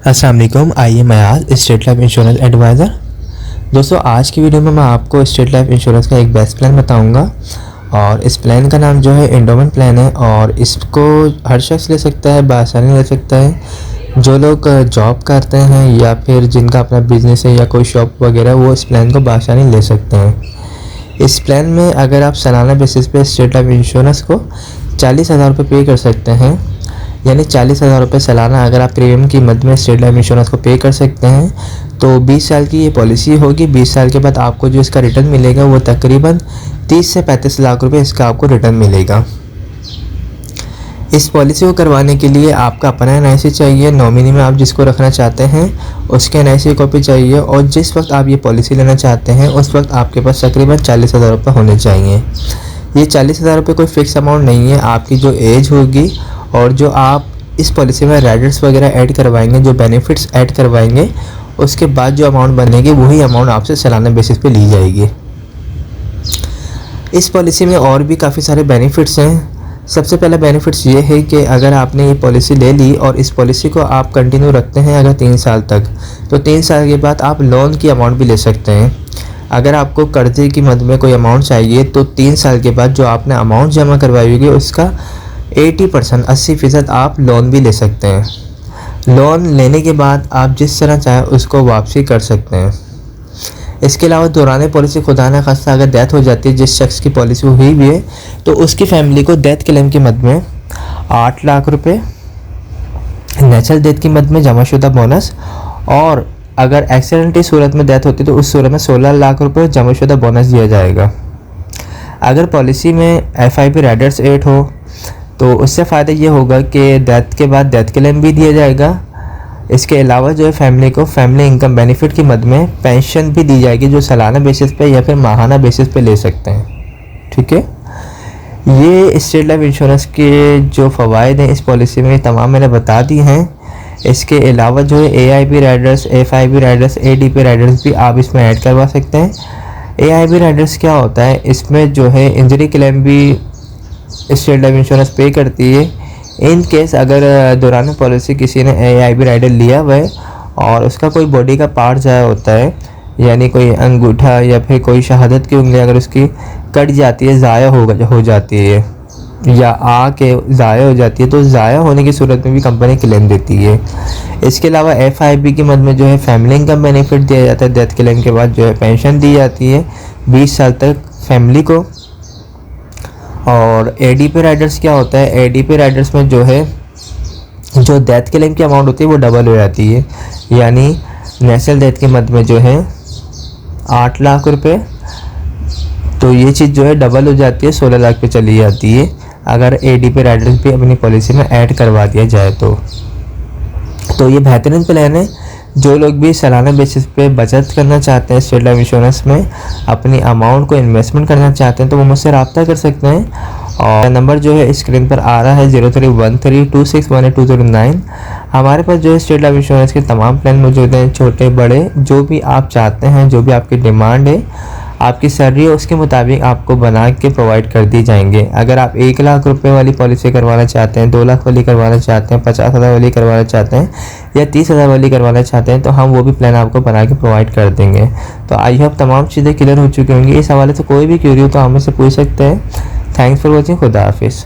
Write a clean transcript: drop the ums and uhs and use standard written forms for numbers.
अस्सलाम वालेकुम। आइए मैं आज स्टेट लाइफ इंश्योरेंस एडवाइज़र। दोस्तों आज की वीडियो में मैं आपको स्टेट लाइफ इंश्योरेंस का एक बेस्ट प्लान बताऊंगा और इस प्लान का नाम जो है एंडोमेंट प्लान है और इसको हर शख्स ले सकता है, बआसानी ले सकता है। जो लोग जॉब करते हैं या फिर जिनका अपना बिजनेस है या कोई शॉप वगैरह, वो इस प्लान को बआसानी ले सकते हैं। इस प्लान में अगर आप सालाना बेसिस पे स्टेट लाइफ इंश्योरेंस को 40,000 रुपये पे कर सकते हैं, यानी 40,000 रुपये सालाना अगर आप प्रीमियम की मद में स्टेट लाइफ इंश्योरेंस को पे कर सकते हैं तो 20 साल की ये पॉलिसी होगी। 20 साल के बाद आपको जो इसका रिटर्न मिलेगा वो तकरीबन 30 से 35 लाख रुपए इसका आपको रिटर्न मिलेगा। इस पॉलिसी को करवाने के लिए आपका अपना एनआईसी चाहिए, नॉमिनी में आप जिसको रखना चाहते हैं उसके एनआईसी कॉपी चाहिए और जिस वक्त आप ये पॉलिसी लेना चाहते हैं उस वक्त आपके पास तकरीबन 40,000 रुपये होने चाहिए। ये 40,000 रुपये कोई फ़िक्स अमाउंट नहीं है, आपकी जो एज होगी और जो आप इस पॉलिसी में राइडर्स वगैरह ऐड करवाएंगे, जो बेनिफिट्स ऐड करवाएंगे, उसके बाद जो अमाउंट बनेगी वही अमाउंट आपसे सालाना बेसिस पे ली जाएगी। इस पॉलिसी में और भी काफ़ी सारे बेनिफिट्स हैं। सबसे पहला बेनिफिट्स ये है कि अगर आपने ये पॉलिसी ले ली और इस पॉलिसी को आप कंटिन्यू रखते हैं अगर 3 साल तक, तो 3 साल के बाद आप लोन की अमाउंट भी ले सकते हैं। अगर आपको कर्जे की मद में कोई अमाउंट चाहिए तो 3 साल के बाद जो आपने अमाउंट जमा करवाई होगी उसका 80% 80% आप लोन भी ले सकते हैं। लोन लेने के बाद आप जिस तरह चाहें उसको वापसी कर सकते हैं। इसके अलावा दौरान पॉलिसी खुदा न खास्ता अगर डेथ हो जाती है, जिस शख्स की पॉलिसी हुई भी है, तो उसकी फैमिली को डेथ क्लेम की मद में 8 लाख रुपए, नेचुरल डेथ की मद में जमाशुदा बोनस, और अगर एक्सीडेंटली सूरत में डेथ होती है तो उस सूरत में 16 लाख रुपए जमाशुदा बोनस दिया जाएगा। अगर पॉलिसी में FIP राइडर्स 8 हो तो उससे फ़ायदा ये होगा कि डेथ के बाद डेथ क्लेम भी दिया जाएगा। इसके अलावा जो है फैमिली को फैमिली इनकम बेनिफिट की मद में पेंशन भी दी जाएगी, जो सालाना बेसिस पे या फिर माहाना बेसिस पे ले सकते हैं। ठीक है, ये स्टेट लाइफ इंश्योरेंस के जो फ़वाइद हैं इस पॉलिसी में तमाम मैंने बता दी हैं। इसके अलावा जो है AIP Riders, FIP Riders, ADP Riders भी आप इसमें ऐड करवा सकते हैं। AIP राइडर्स क्या होता है, इसमें जो है इंजरी क्लेम भी स्टेट लाइफ इंश्योरेंस पे करती है। इन केस अगर दौरान पॉलिसी किसी ने AIP राइडर लिया हुआ है और उसका कोई बॉडी का पार्ट ज़ाया होता है, यानी कोई अंगूठा या फिर कोई शहादत की उंगली अगर उसकी कट जाती है, ज़ाया हो जाती है या आके ज़ाया हो जाती है, तो ज़ाया होने की सूरत में भी कंपनी क्लेम देती है। इसके अलावा FIP की मद में जो है फैमिली इनकम बेनिफिट दिया जाता है। डेथ क्लेम के बाद जो है पेंशन दी जाती है 20 साल तक फैमिली को। और ADP राइडर्स क्या होता है, ADP राइडर्स में जो है जो डेथ क्लेम की अमाउंट होती है वो डबल हो जाती है, यानी नेशनल डेथ की मद में जो है 8 लाख रुपए, तो ये चीज़ जो है डबल हो जाती है, 16 लाख पे चली जाती है अगर ADP राइडर्स भी अपनी पॉलिसी में ऐड करवा दिया जाए तो ये बेहतरीन प्लान है। जो लोग भी सालाना बेसिस पे बचत करना चाहते हैं स्टेट लाइफ इंश्योरेंस में, अपनी अमाउंट को इन्वेस्टमेंट करना चाहते हैं, तो वो मुझसे रब्ता कर सकते हैं और नंबर जो है स्क्रीन पर आ रहा है 0313261829। हमारे पास जो है स्टेट लाइफ इंश्योरेंस के तमाम प्लान मौजूद हैं, छोटे बड़े, जो भी आप चाहते हैं, जो भी आपकी डिमांड है, आपकी सैलरी है उसके मुताबिक आपको बना के प्रोवाइड कर दी जाएंगे। अगर आप 1 लाख रुपए वाली पॉलिसी करवाना चाहते हैं, 2 लाख वाली करवाना चाहते हैं, 50,000 वाली करवाना चाहते हैं या 30,000 वाली करवाना चाहते हैं, तो हम वो भी प्लान आपको बना के प्रोवाइड कर देंगे। तो आई होप तमाम चीज़ें क्लियर हो चुकी होंगी। इस हवाले से कोई भी क्यूरी हो तो हमें से पूछ सकते हैं। Thanks for watching. खुदा हाफिज़।